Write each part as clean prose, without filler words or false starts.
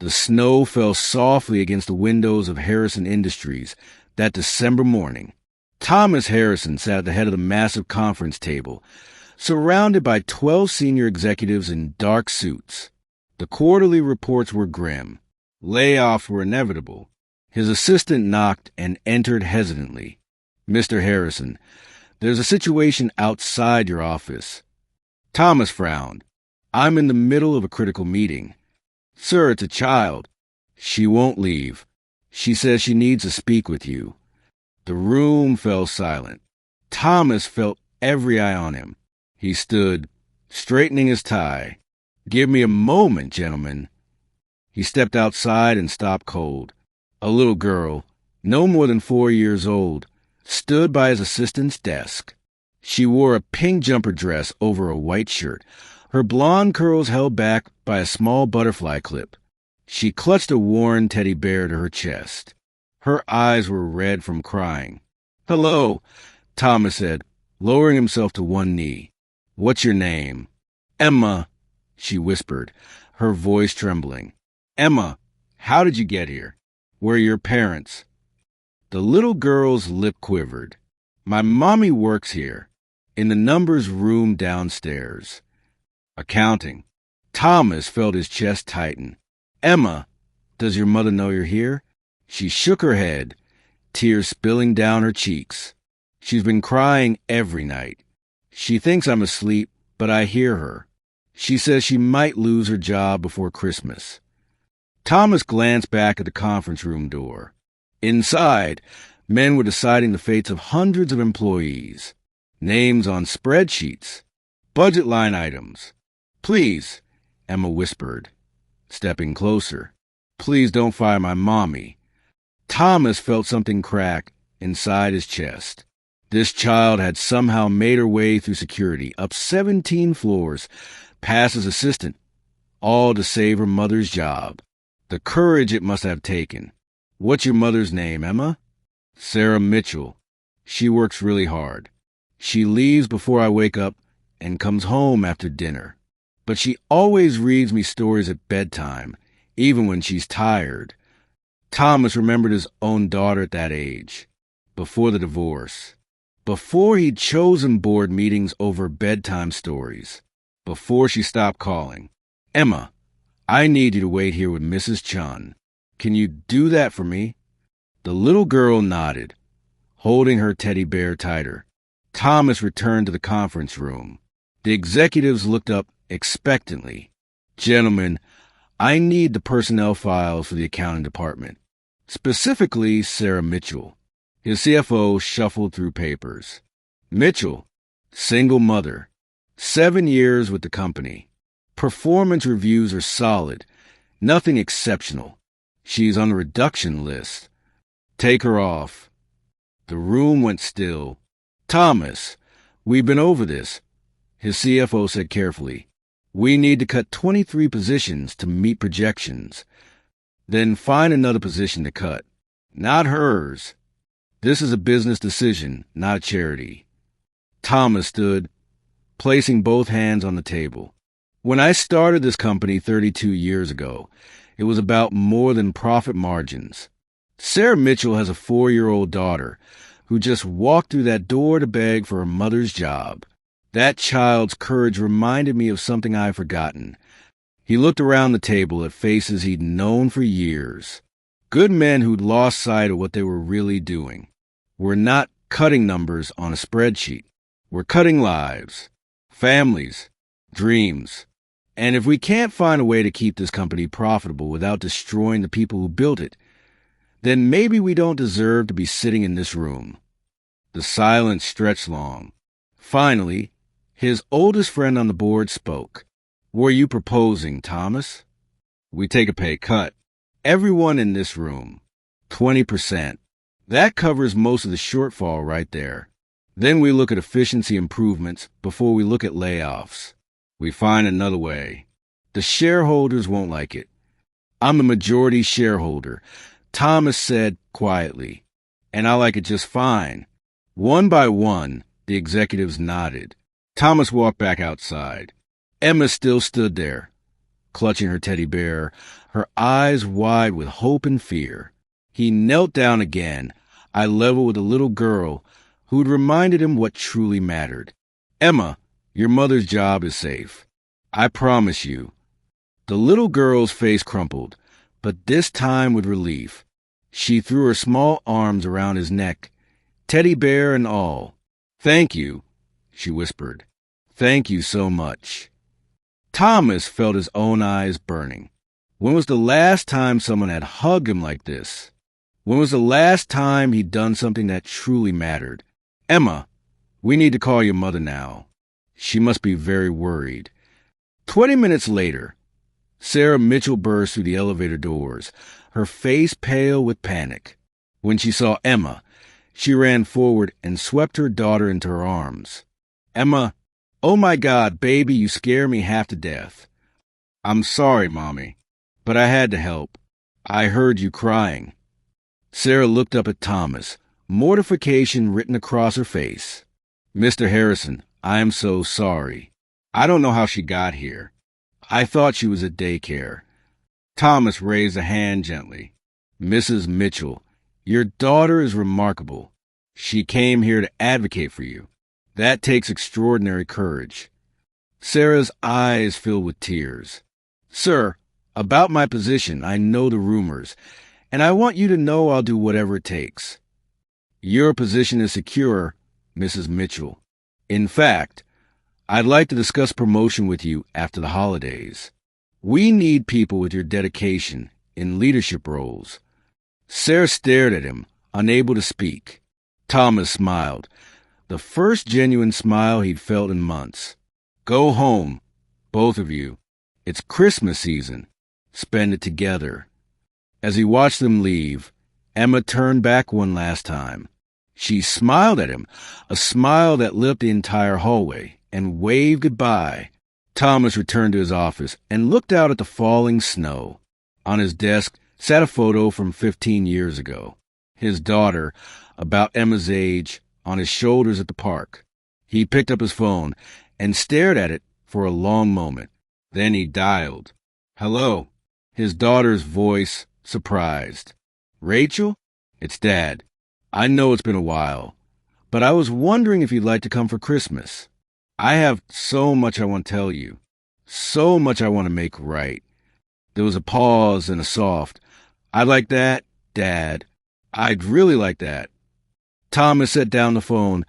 The snow fell softly against the windows of Harrison Industries that December morning. Thomas Harrison sat at the head of the massive conference table, surrounded by 12 senior executives in dark suits. The quarterly reports were grim. Layoffs were inevitable. His assistant knocked and entered hesitantly. "Mr. Harrison, there's a situation outside your office." Thomas frowned. "I'm in the middle of a critical meeting." "Sir, it's a child." "She won't leave. She says she needs to speak with you." The room fell silent. Thomas felt every eye on him. He stood, straightening his tie. "Give me a moment, gentlemen." He stepped outside and stopped cold. A little girl, no more than 4 years old, stood by his assistant's desk. She wore a pink jumper dress over a white shirt, her blonde curls held back by a small butterfly clip. She clutched a worn teddy bear to her chest. Her eyes were red from crying. "Hello," Thomas said, lowering himself to one knee. "What's your name?" "Emma," she whispered, her voice trembling. "Emma, how did you get here? Where are your parents?" The little girl's lip quivered. "My mommy works here, in the numbers room downstairs." "Accounting." Thomas felt his chest tighten. "Emma, does your mother know you're here?" She shook her head, tears spilling down her cheeks. "She's been crying every night. She thinks I'm asleep, but I hear her. She says she might lose her job before Christmas." Thomas glanced back at the conference room door. Inside, men were deciding the fates of hundreds of employees. Names on spreadsheets. Budget line items. "Please," Emma whispered, stepping closer. "Please don't fire my mommy." Thomas felt something crack inside his chest. This child had somehow made her way through security, up 17 floors, past his assistant, all to save her mother's job. The courage it must have taken. "What's your mother's name, Emma?" "Sarah Mitchell. She works really hard. She leaves before I wake up and comes home after dinner. But she always reads me stories at bedtime, even when she's tired." Thomas remembered his own daughter at that age, before the divorce, before he'd chosen board meetings over bedtime stories, before she stopped calling. "Emma, I need you to wait here with Mrs. Chun. Can you do that for me?" The little girl nodded, holding her teddy bear tighter. Thomas returned to the conference room. The executives looked up expectantly. "Gentlemen, I need the personnel files for the accounting department. Specifically, Sarah Mitchell." His CFO shuffled through papers. "Mitchell, single mother, 7 years with the company. Performance reviews are solid, nothing exceptional. She's on the reduction list. Take her off." The room went still. "Thomas, we've been over this," his CFO said carefully. "We need to cut 23 positions to meet projections. Then find another position to cut. Not hers. This is a business decision, not a charity." Thomas stood, placing both hands on the table. "When I started this company 32 years ago, it was about more than profit margins. Sarah Mitchell has a 4-year-old daughter who just walked through that door to beg for her mother's job. That child's courage reminded me of something I've forgotten." He looked around the table at faces he'd known for years. Good men who'd lost sight of what they were really doing. We're not cutting numbers on a spreadsheet. We're cutting lives, families, dreams. And if we can't find a way to keep this company profitable without destroying the people who built it, then maybe we don't deserve to be sitting in this room." The silence stretched long. Finally, his oldest friend on the board spoke. "What are you proposing, Thomas?" "We take a pay cut. Everyone in this room. 20%. That covers most of the shortfall right there. Then we look at efficiency improvements before we look at layoffs. We find another way. The shareholders won't like it. I'm the majority shareholder," Thomas said quietly, "and I like it just fine." One by one, the executives nodded. Thomas walked back outside. Emma still stood there, clutching her teddy bear, her eyes wide with hope and fear. He knelt down again, eye level with the little girl who had reminded him what truly mattered. Emma, your mother's job is safe. I promise you. The little girl's face crumpled, but this time with relief. She threw her small arms around his neck, teddy bear and all. Thank you, she whispered. Thank you so much. Thomas felt his own eyes burning. When was the last time someone had hugged him like this? When was the last time he'd done something that truly mattered? Emma, we need to call your mother now. She must be very worried. 20 minutes later, Sarah Mitchell burst through the elevator doors, her face pale with panic. When she saw Emma, she ran forward and swept her daughter into her arms. Emma, oh my God, baby, you scare me half to death. I'm sorry, Mommy, but I had to help. I heard you crying. Sarah looked up at Thomas, mortification written across her face. Mr. Harrison, I am so sorry. I don't know how she got here. I thought she was at daycare. Thomas raised a hand gently. Mrs. Mitchell, your daughter is remarkable. She came here to advocate for you. That takes extraordinary courage. Sarah's eyes filled with tears. Sir, about my position, I know the rumors, and I want you to know I'll do whatever it takes. Your position is secure, Mrs. Mitchell. In fact, I'd like to discuss promotion with you after the holidays. We need people with your dedication in leadership roles. Sarah stared at him, unable to speak. Thomas smiled, the first genuine smile he'd felt in months. Go home, both of you. It's Christmas season. Spend it together. As he watched them leave, Emma turned back one last time. She smiled at him, a smile that lit up the entire hallway, and waved goodbye. Thomas returned to his office and looked out at the falling snow. On his desk sat a photo from 15 years ago. His daughter, about Emma's age, on his shoulders at the park. He picked up his phone and stared at it for a long moment. Then he dialed. Hello. His daughter's voice, surprised. Rachel? It's Dad. I know it's been a while, but I was wondering if you'd like to come for Christmas. I have so much I want to tell you. So much I want to make right. There was a pause and a soft, I'd like that, Dad. I'd really like that. Thomas set down the phone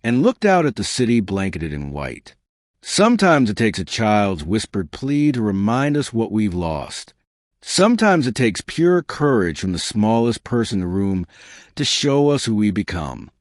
and looked out at the city blanketed in white. Sometimes it takes a child's whispered plea to remind us what we've lost. Sometimes it takes pure courage from the smallest person in the room to show us who we become.